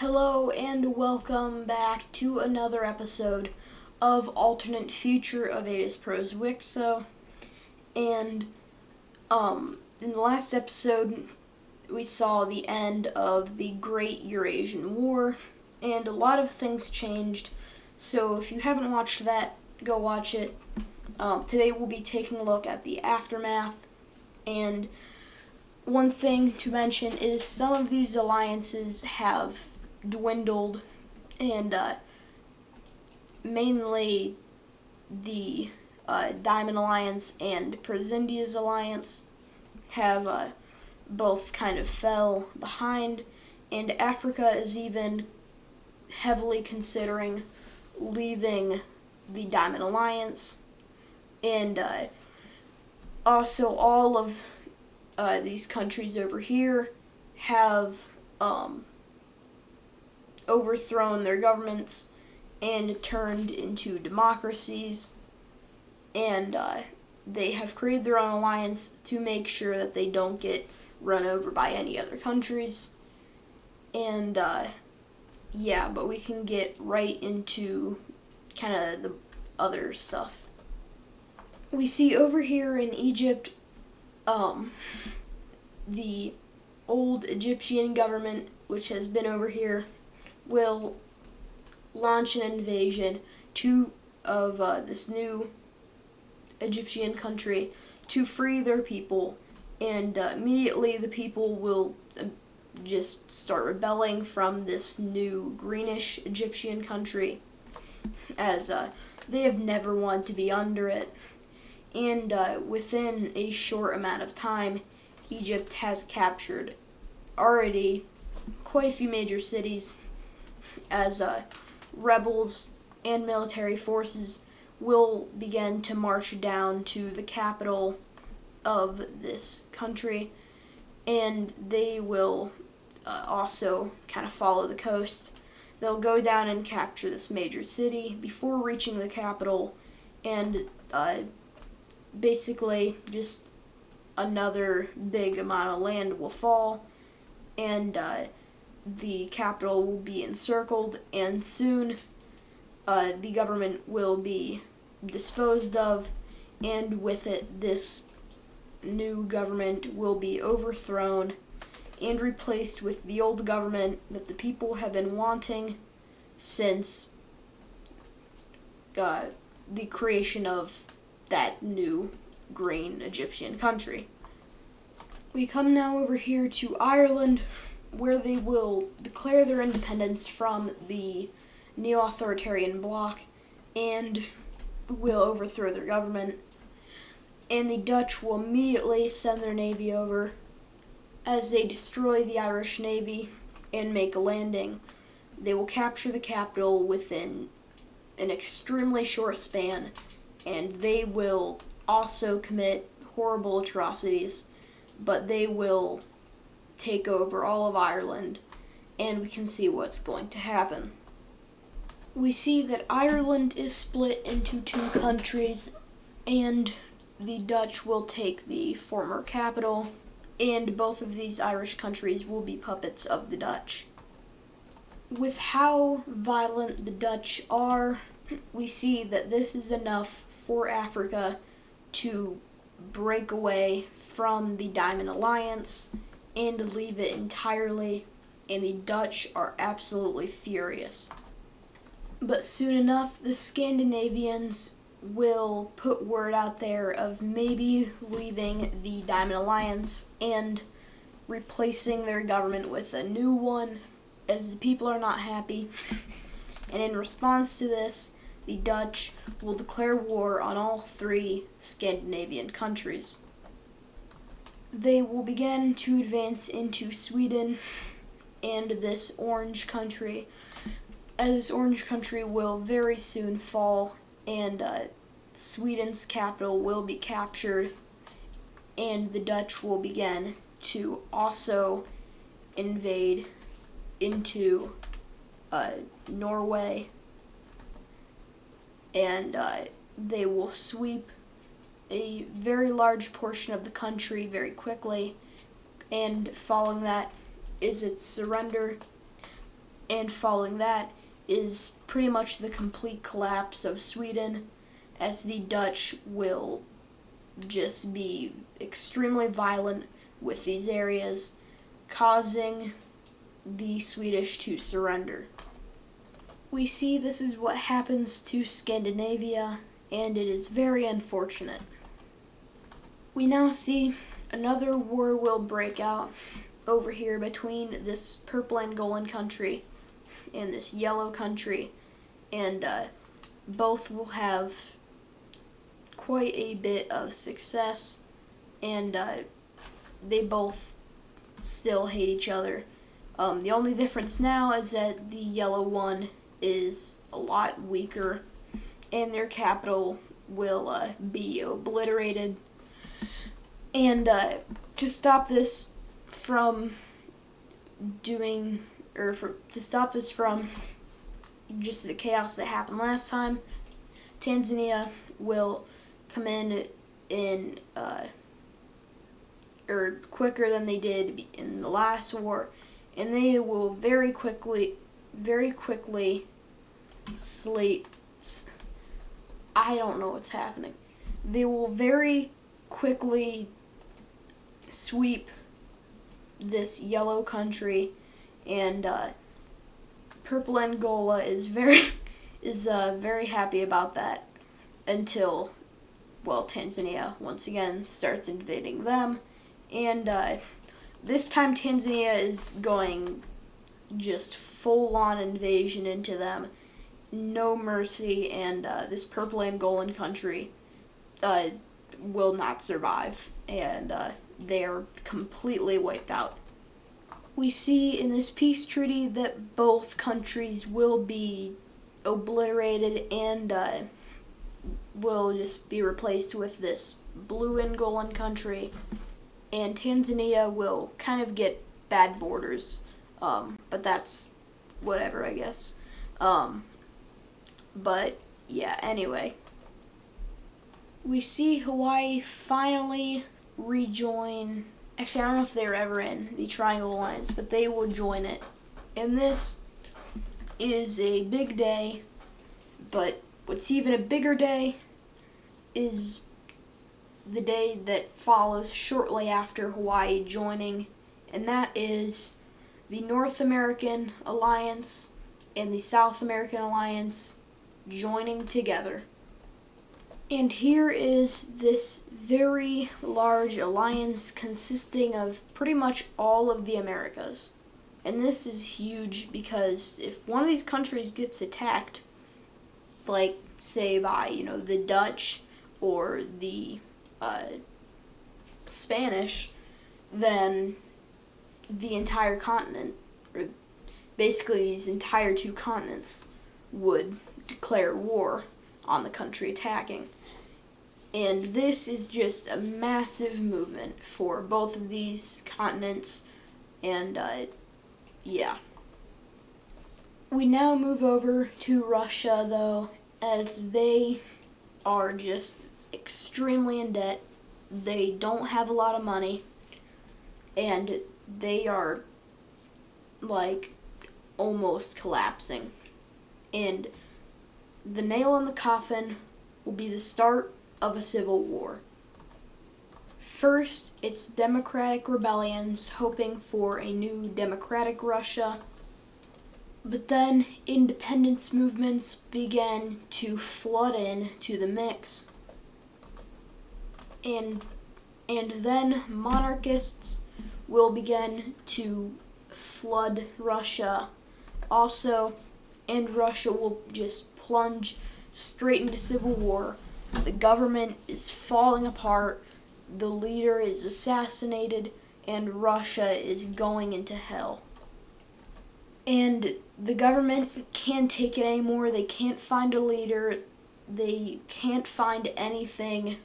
Hello and welcome back to another episode of Alternate Future of Adizzpro's WICSO. And in the last episode, we saw the end of the Great Eurasian War, and a lot of things changed. So if you haven't watched that, go watch it. Today we'll be taking a look at the aftermath, and one thing to mention is some of these alliances have dwindled, and mainly the Diamond Alliance and Presindia's Alliance have both kind of fell behind, and Africa is even heavily considering leaving the Diamond Alliance, and also all of these countries over here have overthrown their governments and turned into democracies, and they have created their own alliance to make sure that they don't get run over by any other countries. And but we can get right into kind of the other stuff. We see over here in Egypt, the old Egyptian government, which has been over here, will launch an invasion of this new Egyptian country to free their people, and immediately the people will just start rebelling from this new greenish Egyptian country, as they have never wanted to be under it. And within a short amount of time, Egypt has captured already quite a few major cities, as rebels and military forces will begin to march down to the capital of this country, and they will also kind of follow the coast. They'll go down and capture this major city before reaching the capital, and basically just another big amount of land will fall, and the capital will be encircled, and soon the government will be disposed of, and with it this new government will be overthrown and replaced with the old government that the people have been wanting since the creation of that new green Egyptian country. We come now over here to Ireland, where they will declare their independence from the neo-authoritarian bloc and will overthrow their government. And the Dutch will immediately send their navy over, as they destroy the Irish navy and make a landing. They will capture the capital within an extremely short span, and they will also commit horrible atrocities, but they will take over all of Ireland, and we can see what's going to happen. We see that Ireland is split into two countries, and the Dutch will take the former capital, and both of these Irish countries will be puppets of the Dutch. With how violent the Dutch are, we see that this is enough for Africa to break away from the Diamond Alliance and leave it entirely, and the Dutch are absolutely furious. But soon enough, the Scandinavians will put word out there of maybe leaving the Diamond Alliance and replacing their government with a new one, as the people are not happy. And in response to this, the Dutch will declare war on all three Scandinavian countries. They will begin to advance into Sweden and this orange country, as this orange country will very soon fall, and Sweden's capital will be captured, and the Dutch will begin to also invade into Norway, and they will sweep a very large portion of the country very quickly, and following that is its surrender, And following that is pretty much the complete collapse of Sweden, as the Dutch will just be extremely violent with these areas, causing the Swedish to surrender. We see this is what happens to Scandinavia, and it is very unfortunate. We now see another war will break out over here between this purple Angolan country and this yellow country, and both will have quite a bit of success, and they both still hate each other. The only difference now is that the yellow one is a lot weaker, and their capital will be obliterated. And to stop this from just the chaos that happened last time, Tanzania will come in or quicker than they did in the last war, and they will very quickly I don't know what's happening. They will very quickly sweep this yellow country, and purple Angola is very happy about that until, well, Tanzania once again starts invading them, and this time Tanzania is going just full-on invasion into them, no mercy, and this purple Angolan country will not survive, and they are completely wiped out. We see in this peace treaty that both countries will be obliterated and will just be replaced with this blue Angolan country, and Tanzania will kind of get bad borders, but that's whatever, I guess. But yeah, anyway. We see Hawaii finally rejoin. Actually, I don't know if they were ever in the Triangle Alliance, but they will join it. And this is a big day, but what's even a bigger day is the day that follows shortly after Hawaii joining, and that is the North American Alliance and the South American Alliance joining together. And here is this very large alliance consisting of pretty much all of the Americas. And this is huge because if one of these countries gets attacked, like say by, the Dutch or the Spanish, then the entire continent, or basically these entire two continents, would declare war on the country attacking. And this is just a massive movement for both of these continents, and yeah. We now move over to Russia, though, as they are just extremely in debt. They don't have a lot of money, and they are, almost collapsing. And the nail in the coffin will be the start of a civil war. First, it's democratic rebellions hoping for a new democratic Russia, but then independence movements began to flood in to the mix, and then monarchists will begin to flood Russia also, and Russia will just plunge straight into civil war. The government is falling apart, the leader is assassinated, and Russia is going into hell. And the government can't take it anymore. They can't find a leader. They can't find anything.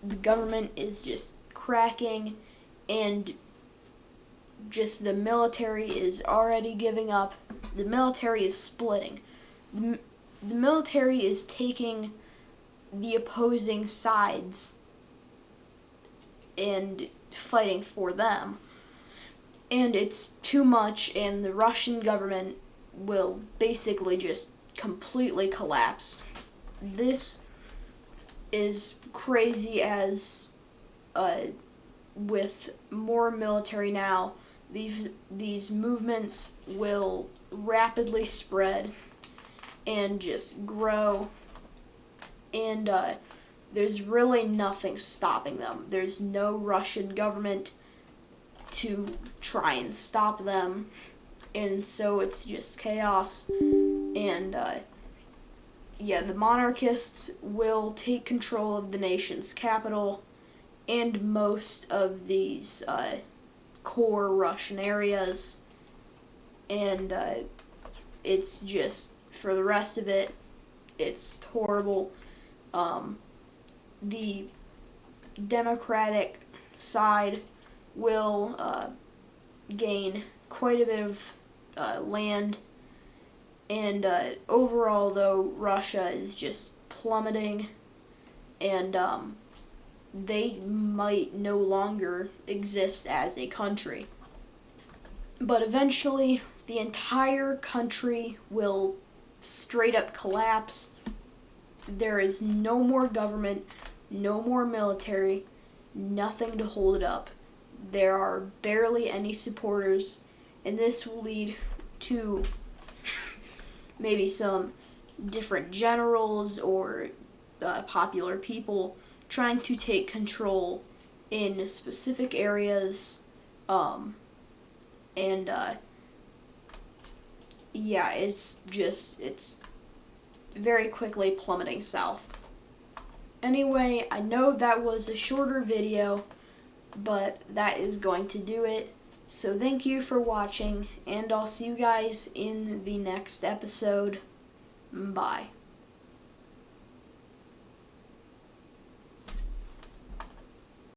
The government is just cracking, and just the military is already giving up. The military is splitting. The military is taking the opposing sides and fighting for them. And it's too much, and the Russian government will basically just completely collapse. This is crazy as with more military now, these movements will rapidly spread and just grow, and there's really nothing stopping them. There's no Russian government to try and stop them, and so it's just chaos. And the monarchists will take control of the nation's capital and most of these core Russian areas, and it's just, for the rest of it, it's horrible. The Democratic side will gain quite a bit of land, and overall, though, Russia is just plummeting, and they might no longer exist as a country. But eventually, the entire country will straight up collapse. There is no more government, no more military, nothing to hold it up. There are barely any supporters, and this will lead to maybe some different generals or popular people trying to take control in specific areas, it's very quickly plummeting south. Anyway, I know that was a shorter video, but that is going to do it. So thank you for watching, and I'll see you guys in the next episode. Bye.